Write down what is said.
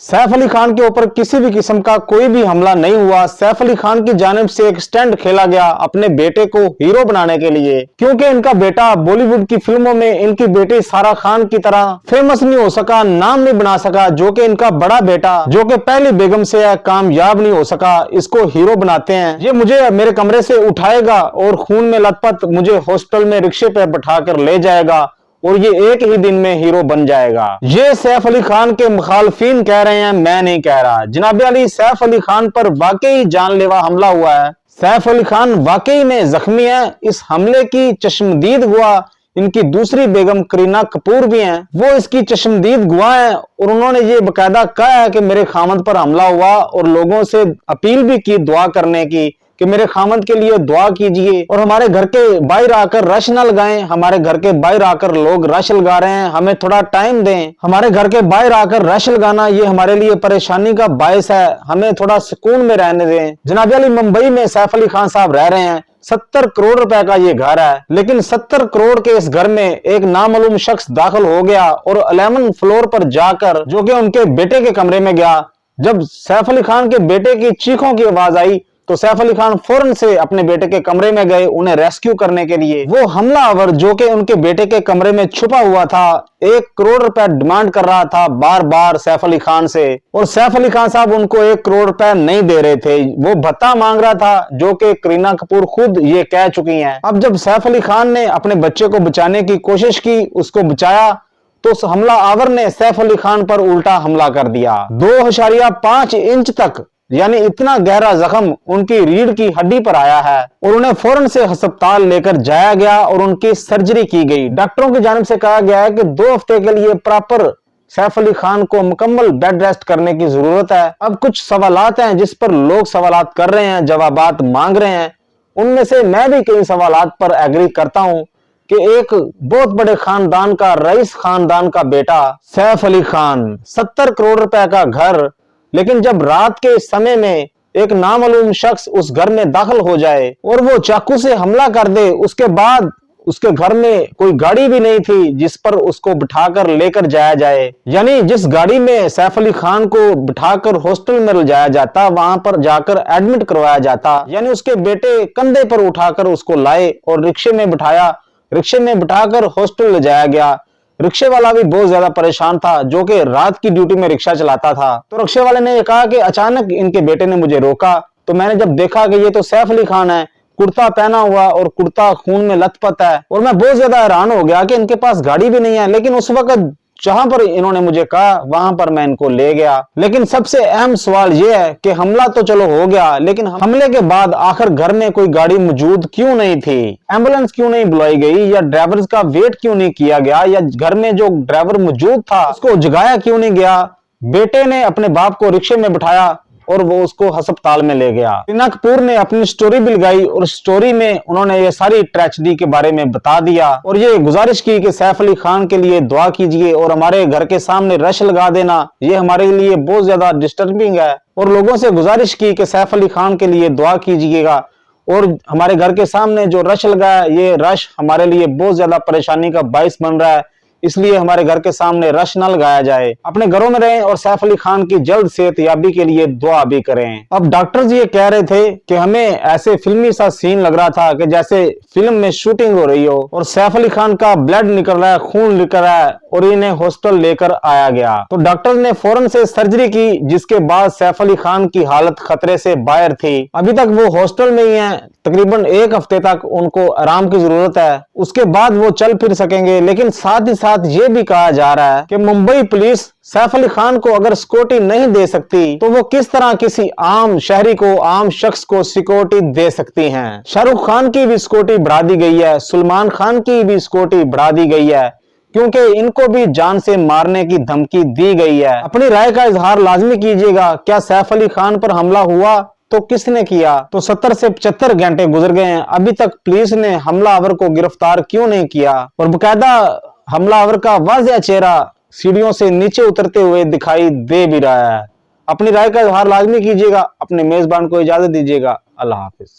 सैफ अली खान के ऊपर किसी भी किस्म का कोई भी हमला नहीं हुआ। सैफ अली खान की जानिब से एक स्टंट खेला गया अपने बेटे को हीरो बनाने के लिए, क्योंकि इनका बेटा बॉलीवुड की फिल्मों में इनकी बेटी सारा खान की तरह फेमस नहीं हो सका, नाम नहीं बना सका। जो कि इनका बड़ा बेटा जो कि पहली बेगम से है, कामयाब नहीं हो सका, इसको हीरो बनाते हैं। ये मुझे मेरे कमरे से उठाएगा और खून में लथपथ मुझे हॉस्टल में रिक्शे पे बैठाकर ले जाएगा और ये एक ही दिन में हीरो बन जाएगा। ये सैफ अली खान के मुखालफिन कह रहे हैं, मैं नहीं कह रहा। जनाब अली, सैफ अली खान पर वाकई जानलेवा हमला हुआ है। सैफ अली खान वाकई में जख्मी है। इस हमले की चश्मदीद गवाह इनकी दूसरी बेगम करीना कपूर भी हैं। वो इसकी चश्मदीद गवाह हैं और उन्होंने ये बकायदा कहा है कि मेरे खामद पर हमला हुआ और लोगों से अपील भी की दुआ करने की कि मेरे खामद के लिए दुआ कीजिए और हमारे घर के बाहर आकर रश न लगाएं। हमारे घर के बाहर आकर लोग रश लगा रहे हैं, हमें थोड़ा टाइम दें। हमारे घर के बाहर आकर रश लगाना ये हमारे लिए परेशानी का बायस है, हमें थोड़ा सुकून में रहने दें। जनाब अली, मुंबई में सैफ अली खान साहब रह रहे हैं। 70 करोड़ रुपए का ये घर है, लेकिन 70 करोड़ के इस घर में एक नामालूम शख्स दाखिल हो गया और 11 फ्लोर पर जाकर जो कि उनके बेटे के कमरे में गया। जब सैफ अली खान के बेटे की चीखों की आवाज आई तो सैफ अली खान फौरन से अपने बेटे के कमरे में गए उन्हें रेस्क्यू करने के लिए। वो हमलावर जो कि उनके बेटे के कमरे में छुपा हुआ था 1 करोड़ रुपए डिमांड कर रहा था बार बार सैफ अली खान से, और सैफ अली खान साहब उनको 1 करोड़ रुपए नहीं दे रहे थे। वो भत्ता मांग रहा था, जो कि करीना कपूर खुद ये कह चुकी हैं। अब जब सैफ अली खान ने अपने बच्चे को बचाने की कोशिश की, उसको बचाया, तो उस हमलावर ने सैफ अली खान पर उल्टा हमला कर दिया। 2.5 इंच तक, यानी इतना गहरा जख्म उनकी रीढ़ की हड्डी पर आया है और उन्हें फौरन से अस्पताल लेकर जाया गया और उनकी सर्जरी की गई। डॉक्टरों की जानिब से कहा गया है कि 2 हफ्ते के लिए प्रॉपर सैफ अली खान को मुकम्मल बेड रेस्ट करने की जरूरत है। अब कुछ सवालात हैं जिस पर लोग सवालात कर रहे हैं, जवाबात मांग रहे हैं। उनमें से मैं भी कई सवालात पर एग्री करता हूं कि एक बहुत बड़े खानदान का, रईस खानदान का बेटा सैफ अली खान, 70 करोड़ रुपए का घर, लेकिन जब रात के समय में एक नामालूम शख्स उस घर में दाखिल हो जाए और वो चाकू से हमला कर दे, उसके बाद उसके घर में कोई गाड़ी भी नहीं थी जिस पर उसको बिठाकर लेकर जाया जाए। यानी जिस गाड़ी में सैफ अली खान को बिठाकर हॉस्टल में ले जाया जाता, वहां पर जाकर एडमिट करवाया जाता, यानी उसके बेटे कंधे पर उठाकर उसको लाए और रिक्शे में बिठाया, रिक्शे में बिठाकर हॉस्टल ले जाया गया। रिक्शे वाला भी बहुत ज्यादा परेशान था, जो कि रात की ड्यूटी में रिक्शा चलाता था। तो रिक्शे वाले ने ये कहा कि अचानक इनके बेटे ने मुझे रोका, तो मैंने जब देखा कि ये तो सैफ अली खान है, कुर्ता पहना हुआ और कुर्ता खून में लथपथ है, और मैं बहुत ज्यादा हैरान हो गया कि इनके पास गाड़ी भी नहीं है। लेकिन उस वक्त जहां पर इन्होंने मुझे कहा वहां पर मैं इनको ले गया। लेकिन सबसे अहम सवाल यह है कि हमला तो चलो हो गया, लेकिन हमले के बाद आखिर घर में कोई गाड़ी मौजूद क्यों नहीं थी? एम्बुलेंस क्यों नहीं बुलाई गई, या ड्राइवर का वेट क्यों नहीं किया गया, या घर में जो ड्राइवर मौजूद था उसको जगाया क्यों नहीं गया? बेटे ने अपने बाप को रिक्शे में बिठाया और वो उसको अस्पताल में ले गया। करीना कपूर ने अपनी स्टोरी भी लगाई और स्टोरी में उन्होंने ये सारी ट्रेजेडी के बारे में बता दिया और ये गुजारिश की कि सैफ अली खान के लिए दुआ कीजिए और हमारे घर के सामने रश लगा देना, ये हमारे लिए बहुत ज्यादा डिस्टर्बिंग है। और लोगों से गुजारिश की कि सैफ अली खान के लिए दुआ कीजिएगा और हमारे घर के सामने जो रश लगा है, ये रश हमारे लिए बहुत ज्यादा परेशानी का बायस बन रहा है, इसलिए हमारे घर के सामने रश न लगाया जाए। अपने घरों में रहें और सैफ अली खान की जल्द सेहतयाबी के लिए दुआ भी करें। अब डॉक्टर्स ये कह रहे थे कि हमें ऐसे फिल्मी सा सीन लग रहा था कि जैसे फिल्म में शूटिंग हो रही हो और सैफ अली खान का ब्लड निकल रहा है, खून निकल रहा है और इन्हें हॉस्टल लेकर आया गया। तो डॉक्टर ने फौरन से सर्जरी की, जिसके बाद सैफ अली खान की हालत खतरे से बाहर थी। अभी तक वो हॉस्टल में ही है, तकरीबन 1 हफ्ते तक उनको आराम की जरूरत है, उसके बाद वो चल फिर सकेंगे। लेकिन साथ ही साथ ये भी कहा जा रहा है कि मुंबई पुलिस सैफ अली खान को अगर सिक्योरिटी नहीं दे सकती तो वो किस तरह किसी आम शहरी को, आम शख्स को सिक्योरिटी दे सकती हैं। शाहरुख खान की भी सिक्योरिटी बढ़ा दी गई है, सलमान खान की भी सिक्योरिटी बढ़ा दी गई है, क्योंकि इनको भी जान से मारने की धमकी दी गई है। अपनी राय का इजहार लाजमी कीजिएगा। क्या सैफ अली खान पर हमला हुआ तो किसने किया? तो 70 से 75 घंटे गुजर गए हैं, अभी तक पुलिस ने हमलावर को गिरफ्तार क्यों नहीं किया? और बकायदा हमलावर का वाज़ेह चेहरा सीढ़ियों से नीचे उतरते हुए दिखाई दे भी रहा है। अपनी राय का इजहार लाजमी कीजिएगा। अपने मेजबान को इजाजत दीजिएगा। अल्लाह हाफिज।